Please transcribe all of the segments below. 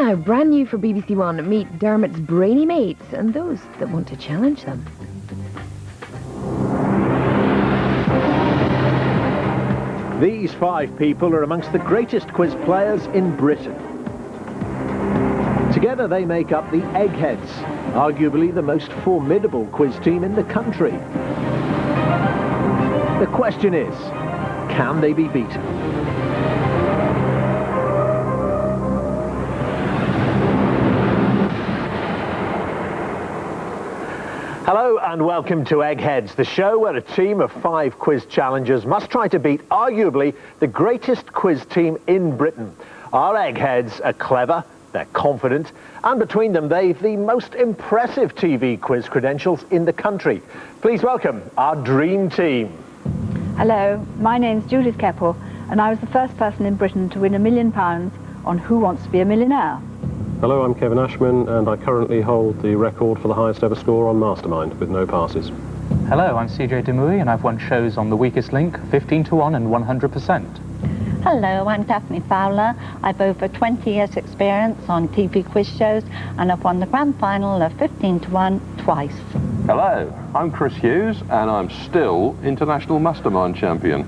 Now, brand new for BBC One, meet Dermot's brainy mates and those that want to challenge them. These 5 people are amongst the greatest quiz players in Britain. Together they make up the Eggheads, arguably the most formidable quiz team in the country. The question is, can they be beaten? Hello and welcome to Eggheads, the show where a team of 5 quiz challengers must try to beat arguably the greatest quiz team in Britain. Our Eggheads are clever, they're confident, and between them they've the most impressive TV quiz credentials in the country. Please welcome our dream team. Hello, my name's Judith Keppel and I was the first person in Britain to win £1 million on Who Wants to Be a Millionaire. Hello, I'm Kevin Ashman and I currently hold the record for the highest ever score on Mastermind with no passes. Hello, I'm CJ Demouy and I've won shows on The Weakest Link, 15 to 1 and 100%. Hello, I'm Daphne Fowler. I've over 20 years experience on TV quiz shows and I've won the grand final of 15 to 1 twice. Hello, I'm Chris Hughes and I'm still International Mastermind Champion.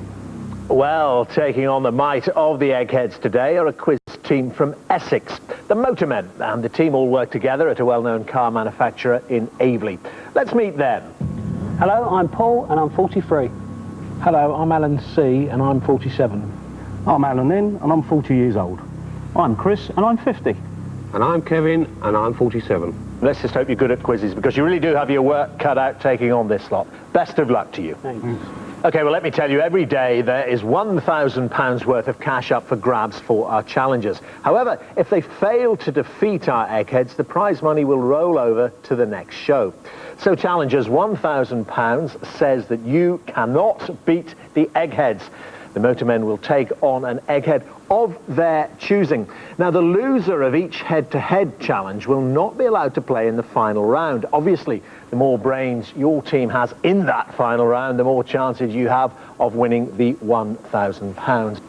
Well, taking on the might of the Eggheads today are a quiz team from Essex, the Motormen, and the team all work together at a well-known car manufacturer in Avely. Let's meet them. Hello, I'm Paul and I'm 43. Hello, I'm Alan C and I'm 47. I'm Alan Lynn and I'm 40 years old. I'm Chris and I'm 50. And I'm Kevin and I'm 47. Let's just hope you're good at quizzes because you really do have your work cut out taking on this lot. Best of luck to you. Thanks. Okay, well, let me tell you, every day there is £1,000 worth of cash up for grabs for our challengers. However, if they fail to defeat our Eggheads, the prize money will roll over to the next show. So, challengers, £1,000 says that you cannot beat the Eggheads. The Motormen will take on an Egghead of their choosing. Now, the loser of each head-to-head challenge will not be allowed to play in the final round. Obviously, the more brains your team has in that final round, the more chances you have of winning the £1,000.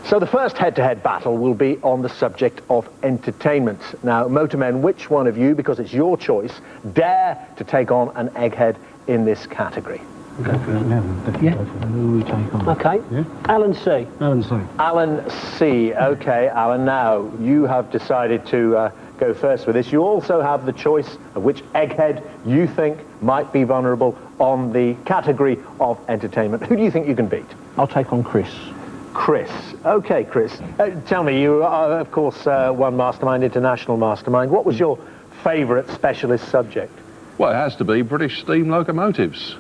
So the first head-to-head battle will be on the subject of entertainment. Now, Motormen, which one of you, because it's your choice, dare to take on an Egghead in this category? Go for it. Yeah. Who we take on? Okay. Yeah. Alan C. Alan C. Alan C. Okay, Alan, now you have decided to go first with this. You also have the choice of which Egghead you think might be vulnerable on the category of entertainment. Who do you think you can beat? I'll take on Chris. Chris. Okay, Chris. Tell me, you are, of course, won Mastermind, International Mastermind. What was your favourite specialist subject? Well, it has to be British steam locomotives.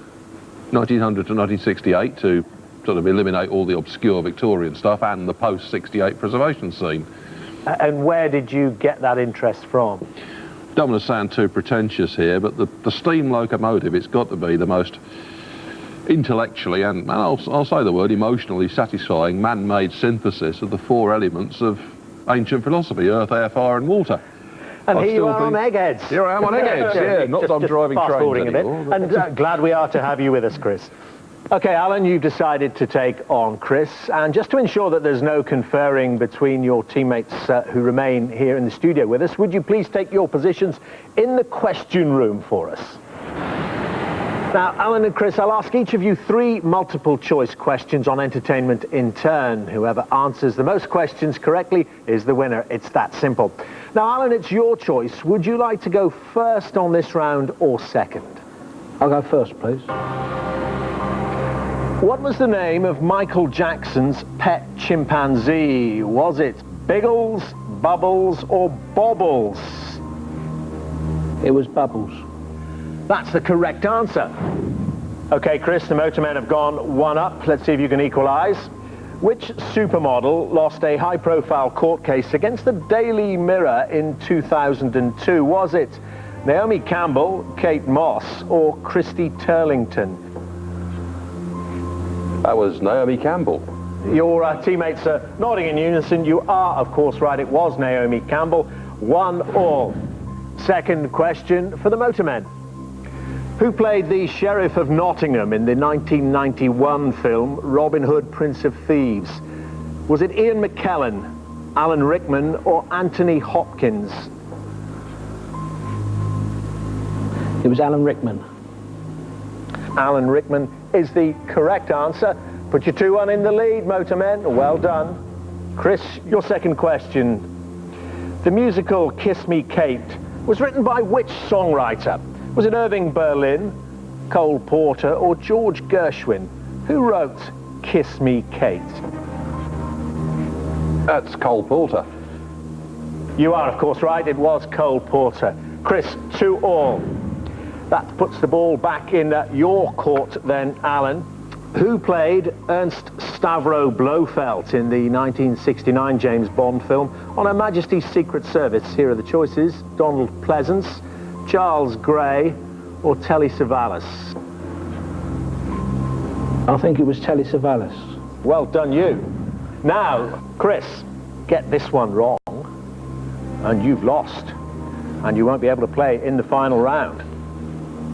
1900 to 1968 to sort of eliminate all the obscure Victorian stuff and the post-68 preservation scene. And where did you get that interest from? Don't want to sound too pretentious here, but the steam locomotive, it's got to be the most intellectually and I'll say the word emotionally satisfying man-made synthesis of the 4 elements of ancient philosophy: earth, air, fire and water. And here you are on Eggheads. Here I am on Eggheads, yeah. Not that I'm driving trains a anymore. bit. And glad we are to have you with us, Chris. Okay, Alan, you've decided to take on Chris. And just to ensure that there's no conferring between your teammates who remain here in the studio with us, would you please take your positions in the question room for us? Now, Alan and Chris, I'll ask each of you 3 multiple-choice questions on entertainment in turn. Whoever answers the most questions correctly is the winner. It's that simple. Now, Alan, it's your choice. Would you like to go first on this round or second? I'll go first, please. What was the name of Michael Jackson's pet chimpanzee? Was it Biggles, Bubbles, or Bobbles? It was Bubbles. That's the correct answer. Okay, Chris, the Motormen have gone 1 up. Let's see if you can equalise. Which supermodel lost a high-profile court case against the Daily Mirror in 2002? Was it Naomi Campbell, Kate Moss, or Christy Turlington? That was Naomi Campbell. Your teammates are nodding in unison. You are, of course, right. It was Naomi Campbell. 1-all. Second question for the Motormen. Who played the Sheriff of Nottingham in the 1991 film Robin Hood, Prince of Thieves? Was it Ian McKellen, Alan Rickman or Anthony Hopkins? It was Alan Rickman. Alan Rickman is the correct answer. Put you 2-1 in the lead, Motormen. Well done. Chris, your second question. The musical Kiss Me Kate was written by which songwriter? Was it Irving Berlin, Cole Porter or George Gershwin? Who wrote Kiss Me Kate? That's Cole Porter. You are, of course, right. It was Cole Porter. Chris, 2-all. That puts the ball back in your court then, Alan. Who played Ernst Stavro Blofeld in the 1969 James Bond film On Her Majesty's Secret Service? Here are the choices: Donald Pleasance, Charles Gray or Telly Savalas? I think it was Telly Savalas. Well done, you. Now, Chris, get this one wrong and you've lost, and you won't be able to play in the final round.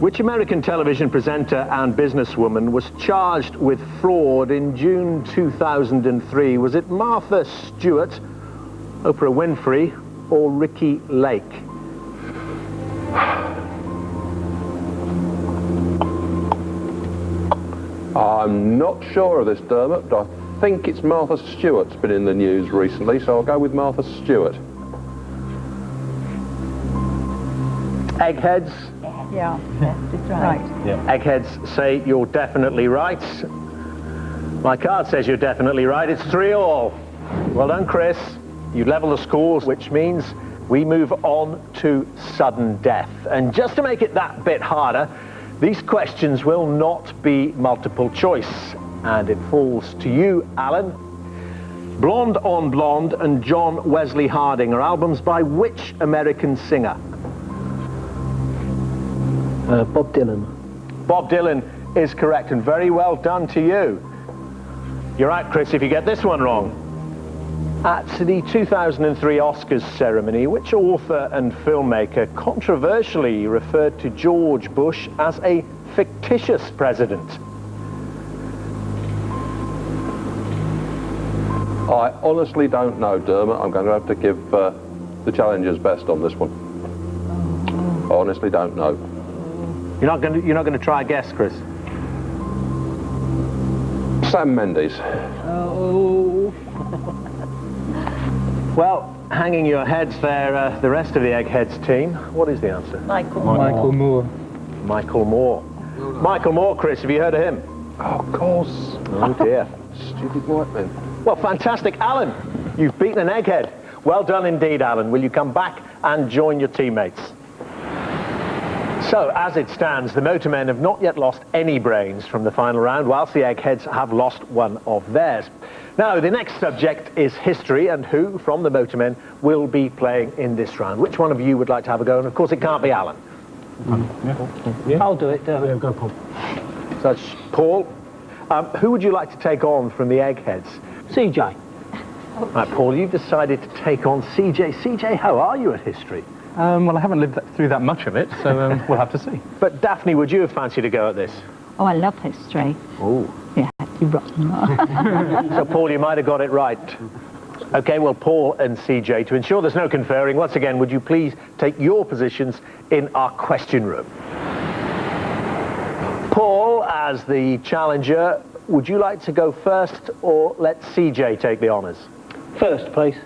Which American television presenter and businesswoman was charged with fraud in June 2003? Was it Martha Stewart, Oprah Winfrey or Ricky Lake? I'm not sure of this, Dermot, but I think it's Martha Stewart's been in the news recently, so I'll go with Martha Stewart. Eggheads? Yeah, it's right. Eggheads say you're definitely right. My card says you're definitely right. It's 3-all. Well done, Chris. You level the scores, which means we move on to sudden death. And just to make it that bit harder, these questions will not be multiple choice. And it falls to you, Alan. Blonde on Blonde and John Wesley Harding are albums by which American singer? Bob Dylan. Bob Dylan is correct, and very well done to you. You're right, Chris, if you get this one wrong. At the 2003 Oscars ceremony, which author and filmmaker controversially referred to George Bush as a fictitious president? I honestly don't know, Dermot. I'm going to have to give the challengers best on this one. I honestly don't know. You're not going to try a guess, Chris? Sam Mendes. Oh. Well, hanging your heads there, the rest of the Eggheads team. What is the answer? Michael Moore. Michael Moore. Michael Moore, Chris, have you heard of him? Oh, of course. Oh, dear. Stupid white men. Well, fantastic. Alan, you've beaten an Egghead. Well done indeed, Alan. Will you come back and join your teammates? So, as it stands, the Motormen have not yet lost any brains from the final round, whilst the Eggheads have lost one of theirs. Now, the next subject is history, and who from the Motormen will be playing in this round? Which one of you would like to have a go? And of course, it can't be Alan. I'll do it, Dermot. Go, Paul. So it's Paul. Who would you like to take on from the Eggheads? CJ. Right, Paul, you've decided to take on CJ. CJ, how are you at history? Well, I haven't lived through that much of it, so we'll have to see. But Daphne, would you have fancied a go at this? Oh, I love history. Oh. Yeah, you're rotten. So, Paul, you might have got it right. OK, well, Paul and CJ, to ensure there's no conferring, once again, would you please take your positions in our question room? Paul, as the challenger, would you like to go first, or let CJ take the honours? First, please.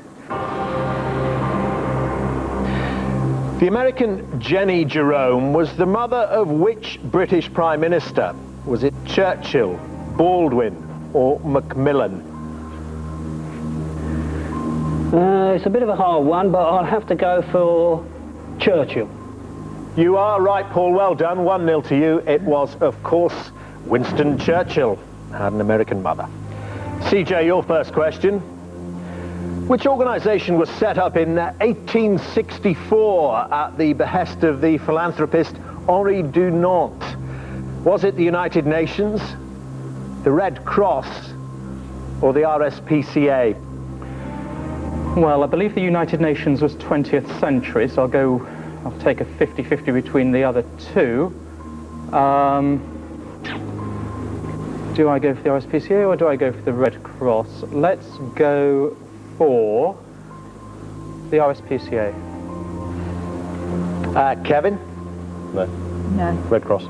The American Jenny Jerome was the mother of which British Prime Minister? Was it Churchill, Baldwin or Macmillan? It's a bit of a hard one, but I'll have to go for Churchill. You are right, Paul. Well done. 1-0 to you. It was, of course, Winston Churchill had an American mother. CJ, your first question. Which organisation was set up in 1864 at the behest of the philanthropist Henri Dunant? Was it the United Nations, the Red Cross, or the RSPCA? Well, I believe the United Nations was 20th century, so I'll take a 50-50 between the other two. Do I go for the RSPCA or do I go for the Red Cross? Let's go for The RSPCA. Kevin? No. No. Red Cross.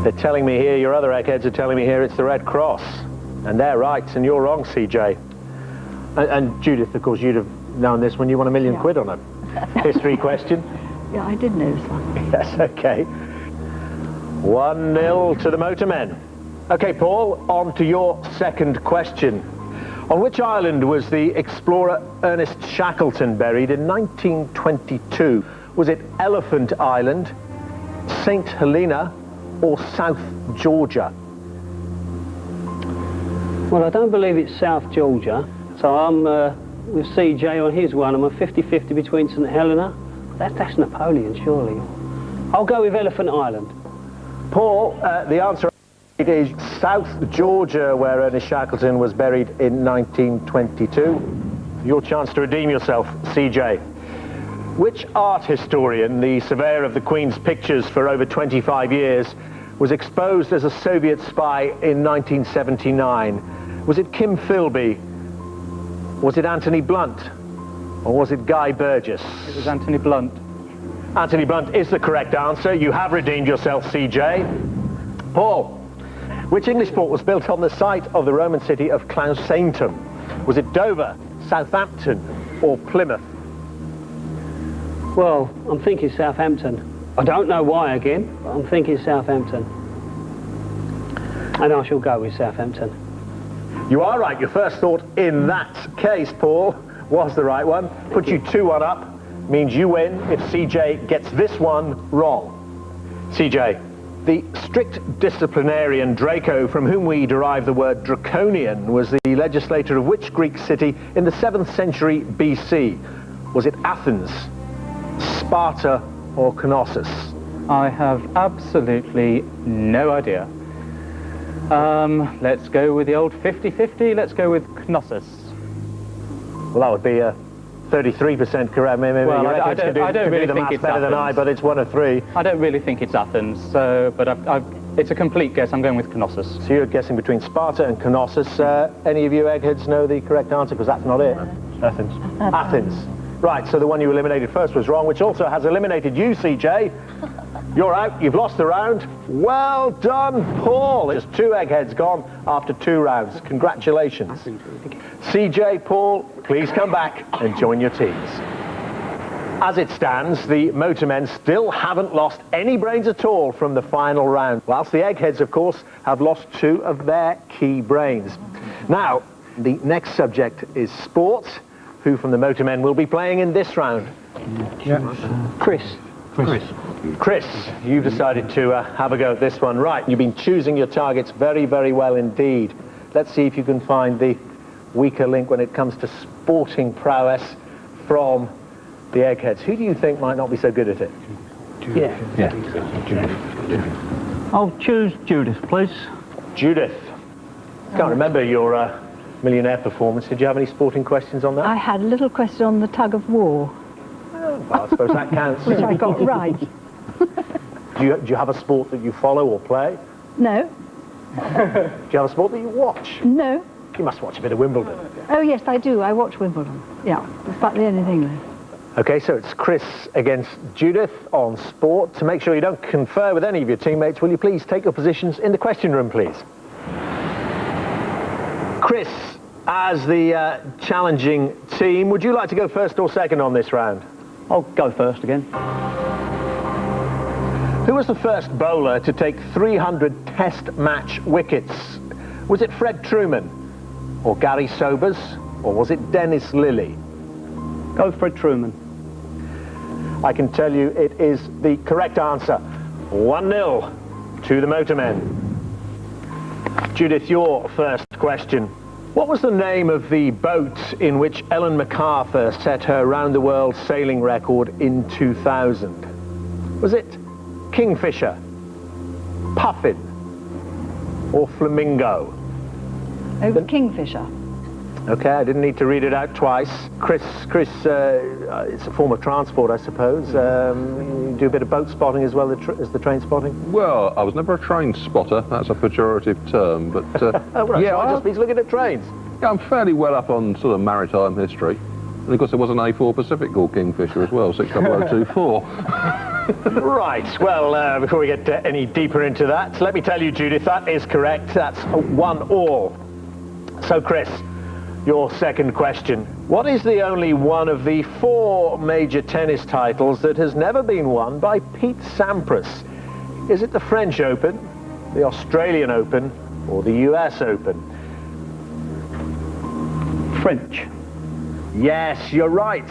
They're telling me here, your other Eggheads are telling me here it's the Red Cross. And they're right, and you're wrong, CJ. And Judith, of course, you'd have known this when you won £1 million quid on a history question. Yeah, I did know this one. Yes, okay. 1-0 to the Motormen. Okay, Paul, on to your second question. On which island was the explorer Ernest Shackleton buried in 1922? Was it Elephant Island, St. Helena, or South Georgia? Well, I don't believe it's South Georgia, so I'm with CJ on his one. I'm a 50-50 between St. Helena. That's Napoleon, surely. I'll go with Elephant Island. Paul, the answer is South Georgia, where Ernest Shackleton was buried in 1922. Your chance to redeem yourself, CJ. Which art historian, the surveyor of the Queen's pictures for over 25 years, was exposed as a Soviet spy in 1979? Was it Kim Philby? Was it Anthony Blunt? Or was it Guy Burgess? It was Anthony Blunt. Anthony Blunt is the correct answer. You have redeemed yourself, CJ. Paul, which English port was built on the site of the Roman city of Clousaintum? Was it Dover, Southampton, or Plymouth? Well, I'm thinking Southampton. I don't know why again, but I'm thinking Southampton. And I shall go with Southampton. You are right. Your first thought in that case, Paul, was the right one. Put you 2-1 up. Means you win if CJ gets this one wrong. CJ, the strict disciplinarian Draco, from whom we derive the word draconian, was the legislator of which Greek city in the 7th century BC? Was it Athens, Sparta, or Knossos? I have absolutely no idea. Let's go with the old 50-50. Let's go with Knossos. Well, that would be a 33% correct. Maybe Well, your I Eggheads can don't do really the think maths it's better than Athens. I, but it's 1 of 3. I don't really think it's Athens, so, but it's a complete guess. I'm going with Knossos. So you're guessing between Sparta and Knossos. Any of you Eggheads know the correct answer? Because that's not it. Athens. Athens. Right, so the one you eliminated first was wrong, which also has eliminated you, CJ. You're out. You've lost the round. Well done, Paul. There's 2 Eggheads gone after 2 rounds. Congratulations. CJ, Paul, please come back and join your teams. As it stands, the Motormen still haven't lost any brains at all from the final round, whilst the Eggheads, of course, have lost 2 of their key brains. Now, the next subject is sports. Who from the Motormen will be playing in this round? Chris. Chris, you've decided to have a go at this one. Right, you've been choosing your targets very, very well indeed. Let's see if you can find the weaker link when it comes to sporting prowess from the Eggheads. Who do you think might not be so good at it? Yeah. I'll choose Judith, please. Judith. Can't remember your millionaire performance. Did you have any sporting questions on that? I had a little question on the tug of war, Well, I suppose that counts. which I got right. Do you have a sport that you follow or play? No, Do you have a sport that you watch? no. You must watch a bit of Wimbledon. Oh yes, I do. I watch Wimbledon. Yeah, it's about the only thing though. Okay, so it's Chris against Judith on sport. To make sure you don't confer with any of your teammates, will you please take your positions in the question room, please? Chris, as the challenging team, would you like to go first or second on this round? I'll go first again. Who was the first bowler to take 300 test match wickets? Was it Fred Truman, or Gary Sobers, or was it Dennis Lilly? Go Fred Truman. I can tell you it is the correct answer. 1-0 to the Motormen. Judith, your first question. What was the name of the boat in which Ellen MacArthur set her round-the-world sailing record in 2000? Was it Kingfisher, Puffin, or Flamingo? Over Kingfisher. Okay, I didn't need to read it out twice. Chris, it's a form of transport, I suppose. You do a bit of boat spotting as well as the train spotting? Well, I was never a train spotter. That's a pejorative term, but Oh, right, yeah, so I just be looking at trains. I'm fairly well up on sort of maritime history. And of course, there was an A4 Pacific called Kingfisher as well, 60024. Right, well, before we get any deeper into that, let me tell you, Judith, that is correct. That's 1-all. So, Chris, your second question. What is the only one of the 4 major tennis titles that has never been won by Pete Sampras? Is it the French Open, the Australian Open, or the US Open? French. Yes, you're right.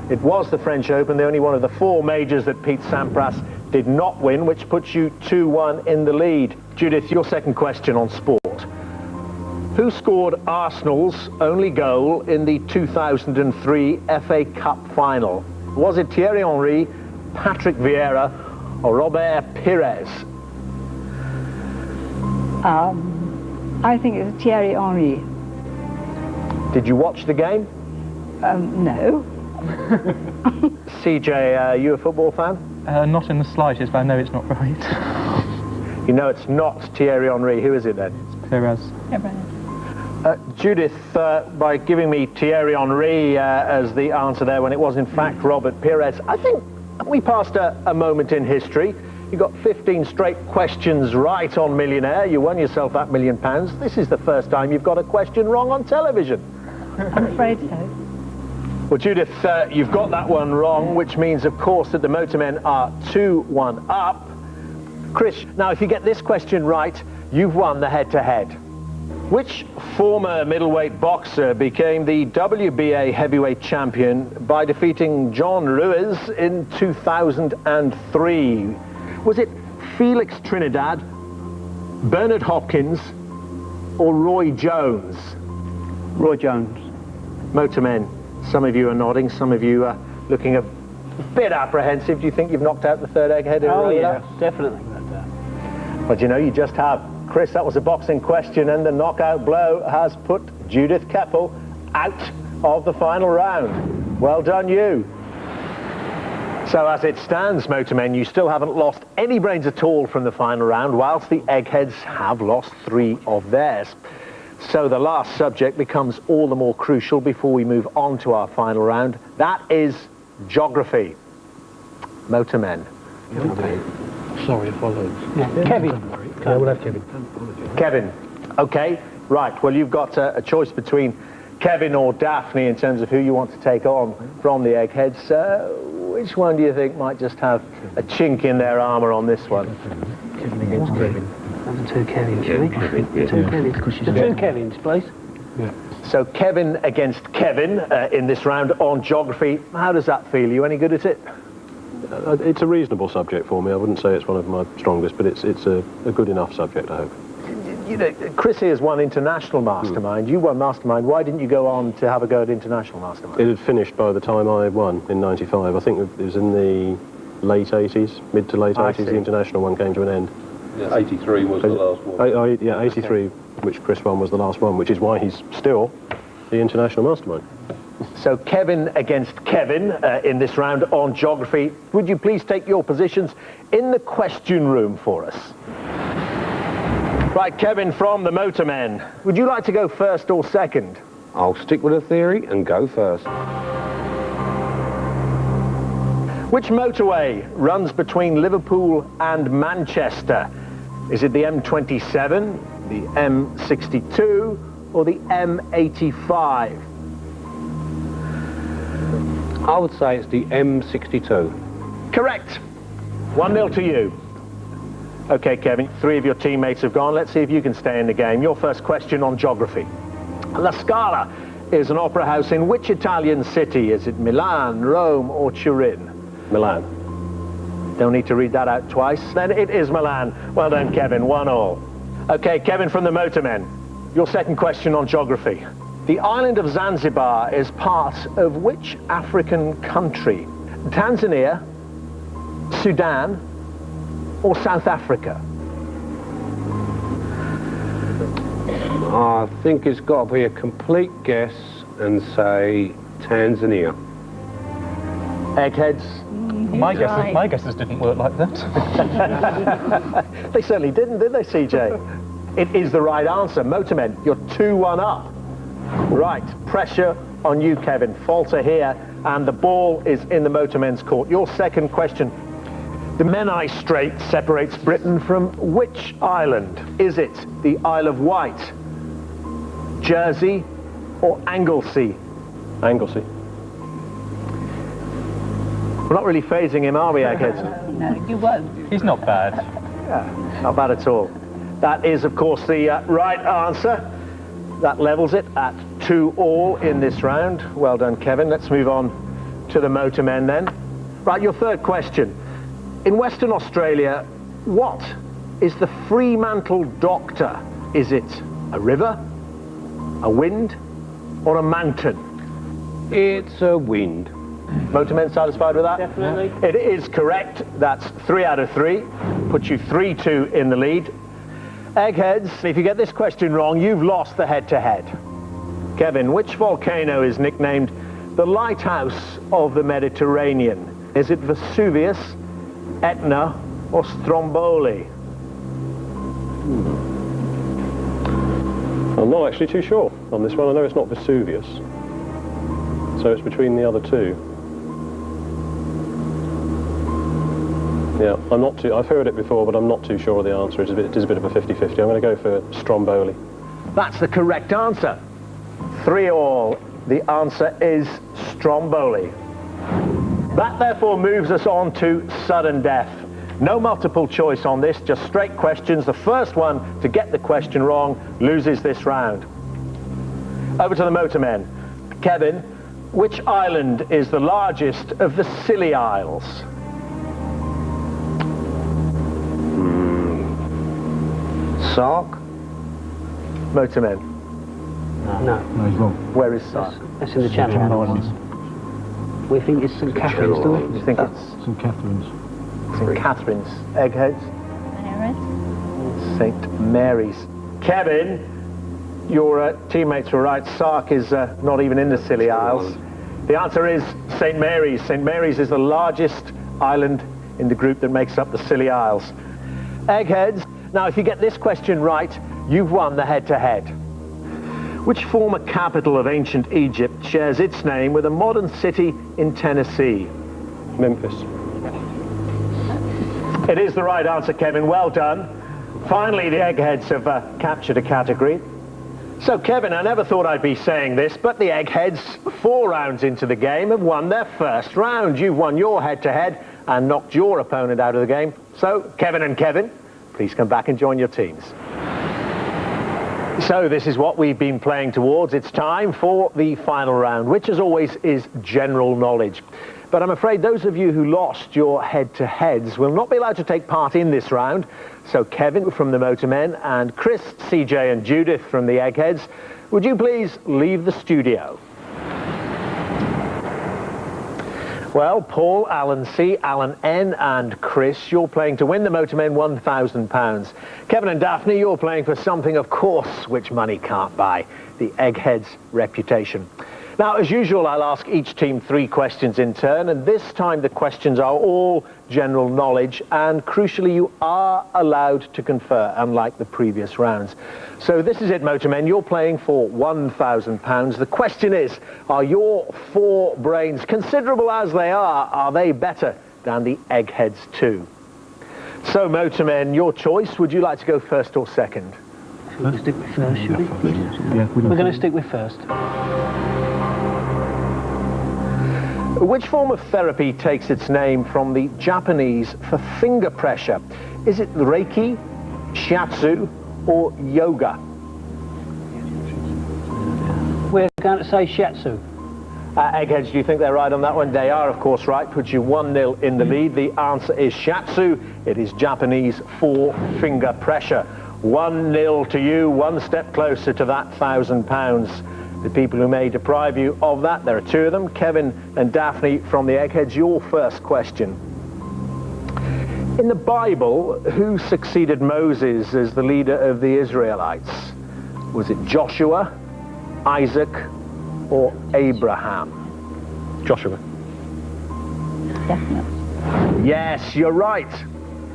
It was the French Open, the only one of the 4 majors that Pete Sampras did not win, which puts you 2-1 in the lead. Judith, your second question on sport. Who scored Arsenal's only goal in the 2003 FA Cup final? Was it Thierry Henry, Patrick Vieira, or Robert Pires? I think it's Thierry Henry. Did you watch the game? No. CJ, are you a football fan? Not in the slightest, but I know it's not right. You know it's not Thierry Henry. Who is it then? It's Perez. Judith, by giving me Thierry Henry as the answer there when it was in fact Robert Pires, I think we passed a moment in history. You got 15 straight questions right on Millionaire. You won yourself that £1 million. This is the first time you've got a question wrong on television. I'm afraid so. Well, Judith, you've got that one wrong, which means, of course, that the Motormen are 2-1 up. Chris, now, if you get this question right, you've won the head-to-head. Which former middleweight boxer became the WBA heavyweight champion by defeating John Ruiz in 2003? Was it Felix Trinidad, Bernard Hopkins, or Roy Jones? Roy Jones. Motormen, some of you are nodding, some of you are looking a bit apprehensive. Do you think you've knocked out the third egghead in a row? Oh, yeah, definitely. But you know, you just have. Chris, that was a boxing question, and the knockout blow has put Judith Keppel out of the final round. Well done, you. So as it stands, Motormen, you still haven't lost any brains at all from the final round, whilst the Eggheads have lost 3 of theirs. So the last subject becomes all the more crucial before we move on to our final round. That is geography. Motormen. Okay. Sorry if I lose. Yeah. Kevin. Yeah, we'll have Kevin. Kevin. Okay, right. Well, you've got a choice between Kevin or Daphne in terms of who you want to take on from the Eggheads. Which one do you think might just have a chink in their armour on this one? Kevin against Kevin. The 2 Kevins, shall we? The 2 Kevins. The 2 Kevins, please. Yeah. So Kevin against Kevin in this round on geography. How does that feel? Are you any good at it? It's a reasonable subject for me. I wouldn't say it's one of my strongest, but it's a good enough subject, I hope. You know, Chris here's won International Mastermind. You won Mastermind. Why didn't you go on to have a go at International Mastermind? It had finished by the time I won in '95. I think it was in the late 80s, mid to late 80s, the International one came to an end. Yeah, 83 was the last one. Yeah, 83, which Chris won, was the last one, which is why he's still the International Mastermind. So Kevin against Kevin in this round on geography. Would you please take your positions in the question room for us? Right, Kevin from the Motormen. Would you like to go first or second? I'll stick with a theory and go first. Which motorway runs between Liverpool and Manchester? Is it the M27, the M62, or the M85? I would say it's the M62. Correct. 1-0 to you. Okay, Kevin, 3 of your teammates have gone. Let's see if you can stay in the game. Your first question on geography. La Scala is an opera house in which Italian city? Is it Milan, Rome, or Turin? Milan. Don't need to read that out twice. Then it is Milan. Well done, Kevin. 1-1. Okay, Kevin from the Motormen. Your second question on geography. The island of Zanzibar is part of which African country? Tanzania, Sudan, or South Africa? I think it's got to be a complete guess and say Tanzania. Eggheads? My guesses didn't work like that. They certainly didn't they, CJ? It is the right answer. Motormen, you're 2-1 up. Right, pressure on you, Kevin. Falter here, and the ball is in the motormen's court. Your second question. The Menai Strait separates Britain from which island? Is it the Isle of Wight, Jersey, or Anglesey? Anglesey. We're not really phasing him, are we, Eggheads? No, you won't. He's not bad. Yeah, not bad at all. That is, of course, the right answer. That levels it at 2-all in this round. Well done, Kevin. Let's move on to the motormen then. Right, your third question. In Western Australia, what is the Fremantle Doctor? Is it a river, a wind, or a mountain? It's a wind. Motormen satisfied with that? Definitely. It is correct. That's 3 out of 3. Puts you 3-2 in the lead. Eggheads, if you get this question wrong, you've lost the head-to-head. Kevin, which volcano is nicknamed the lighthouse of the Mediterranean? Is it Vesuvius, Etna, or Stromboli? I'm not actually too sure on this one. I know it's not Vesuvius, so it's between the other two. Yeah, I'm not too. I've heard it before, but I'm not too sure of the answer. It is a bit of a 50-50. I'm going to go for Stromboli. That's the correct answer. 3-all. The answer is Stromboli. That therefore moves us on to sudden death. No multiple choice on this, just straight questions. The first one to get the question wrong loses this round. Over to the motormen. Kevin, which island is the largest of the Scilly Isles? Sark? Motormen. No. No, he's wrong. Where is Sark? That's in the Channel Islands. We think it's St Catherine's, do we? You think it's St Catherine's. St Catherine's? Eggheads? Mary's. St Mary's. Kevin, your teammates were right. Sark is not even in the Scilly Isles. The answer is St Mary's. St Mary's is the largest island in the group that makes up the Scilly Isles. Eggheads, now if you get this question right, you've won the head-to-head. Which former capital of ancient Egypt shares its name with a modern city in Tennessee? Memphis. It is the right answer, Kevin. Well done. Finally, the Eggheads have captured a category. So, Kevin, I never thought I'd be saying this, but the Eggheads, 4 rounds into the game, have won their first round. You've won your head-to-head and knocked your opponent out of the game. So, Kevin and Kevin, please come back and join your teams. So this is what we've been playing towards. It's time for the final round, which as always is general knowledge. But I'm afraid those of you who lost your head-to-heads will not be allowed to take part in this round. So Kevin from the Motormen and Chris, CJ and Judith from the Eggheads, would you please leave the studio? Well, Paul, Alan C, Alan N and Chris, you're playing to win the Motormen £1,000. Kevin and Daphne, you're playing for something, of course, which money can't buy, the Eggheads' reputation. Now, as usual, I'll ask each team 3 questions in turn, and this time the questions are all general knowledge, and crucially, you are allowed to confer, unlike the previous rounds. So this is it, Motormen. You're playing for £1,000. The question is, are your 4 brains, considerable as they are they better than the Eggheads too? So, Motormen, your choice. Would you like to go first or second? Should we stick with first, should we? Yeah, We're going to stick with first. Which form of therapy takes its name from the Japanese for finger pressure? Is it Reiki, Shiatsu, or yoga? We're going to say Shiatsu. Eggheads, do you think they're right on that one? They are, of course, right. Puts you 1-0 in the lead. The answer is Shiatsu. It is Japanese for finger pressure. 1-0 to you, 1 step closer to that £1,000. The people who may deprive you of that, there are 2 of them, Kevin and Daphne from the Eggheads. Your first question. In the Bible, who succeeded Moses as the leader of the Israelites? Was it Joshua, Isaac, or Abraham? Joshua. Definitely. Yes, you're right.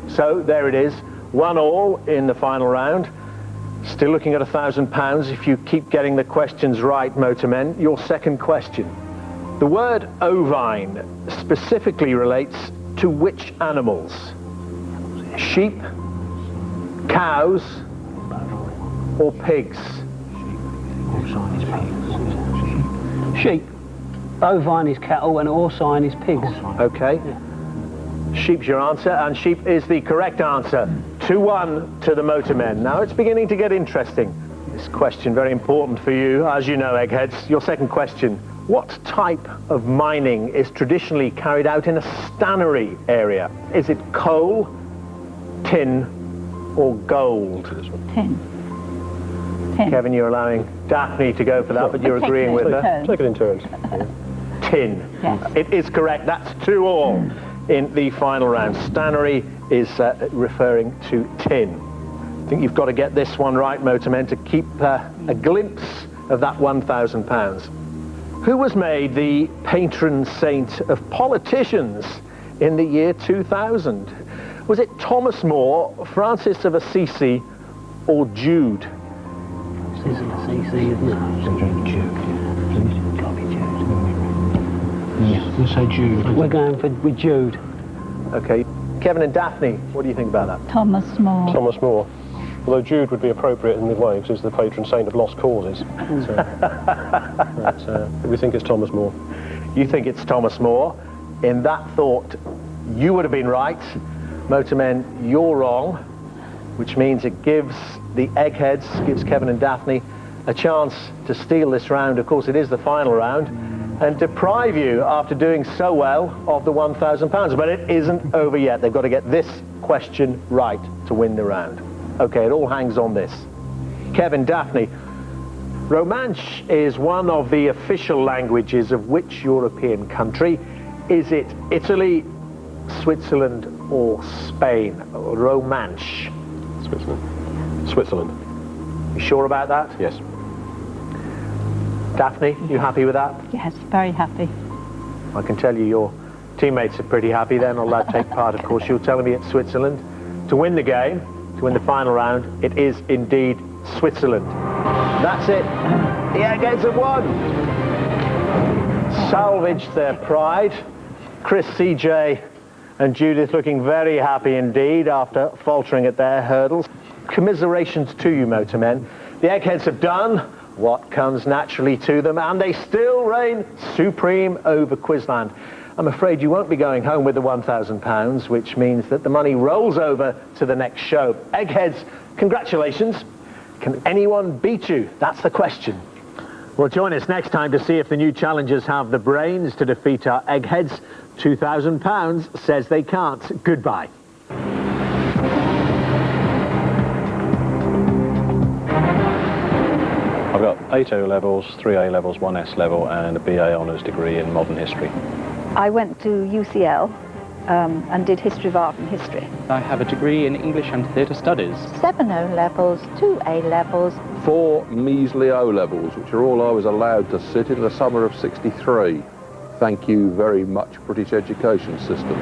So there it is, 1-all in the final round. Still looking at £1,000 if you keep getting the questions right, motormen. Your second question. The word ovine specifically relates to which animals? Sheep, cows, or pigs? Sheep. Bovine is cattle and porcine is pigs. Okay. Yeah. Sheep's your answer, and sheep is the correct answer. 2-1 to the motormen. Now it's beginning to get interesting. This question very important for you, as you know, Eggheads. Your second question. What type of mining is traditionally carried out in a stannery area? Is it coal, tin, or gold? Tin. Tin. Kevin, you're allowing Daphne to go for that, but you're agreeing with her. Take it in turns. Tin. Yes. It is correct. That's 2-all in the final round. Stannery is referring to tin. I think you've got to get this one right, motormen, to keep a glimpse of that £1,000. Who was made the patron saint of politicians in the year 2000? Was it Thomas More, Francis of Assisi, or Jude? Francis of Assisi, isn't it? We'll say Jude. We're going with Jude. Okay. Kevin and Daphne, what do you think about that? Thomas More. Thomas More. Although Jude would be appropriate in the way because he's the patron saint of lost causes. So, we think it's Thomas More. You think it's Thomas More. In that thought, you would have been right. Motormen, you're wrong, which means it gives the Eggheads, gives Kevin and Daphne a chance to steal this round. Of course, it is the final round, and deprive you, after doing so well, of the £1,000. But it isn't over yet. They've got to get this question right to win the round. Okay, it all hangs on this. Kevin, Daphne, Romansh is one of the official languages of which European country? Is it Italy, Switzerland, or Spain? Romansh. Switzerland. Switzerland. You sure about that? Yes. Daphne, you happy with that? Yes, very happy. I can tell you your teammates are pretty happy. They're not allowed to take part, of course. You're telling me it's Switzerland. To win the game, to win the final round, it is indeed Switzerland. That's it. The Eggheads have won. Salvaged their pride. Chris, CJ and Judith looking very happy indeed after faltering at their hurdles. Commiserations to you, motormen. The Eggheads have done what comes naturally to them, and they still reign supreme over Quizland. I'm afraid you won't be going home with the £1,000, which means that the money rolls over to the next show. Eggheads, congratulations. Can anyone beat you? That's the question. Well, join us next time to see if the new challengers have the brains to defeat our Eggheads. £2,000 says they can't. Goodbye. I've got 8 O-levels, 3 A-levels, 1 S-level, and a BA Honours degree in modern history. I went to UCL and did history of art and history. I have a degree in English and Theatre Studies. 7 O-levels, 2 A-levels. 4 measly O-levels, which are all I was allowed to sit in the summer of '63. Thank you very much, British education system.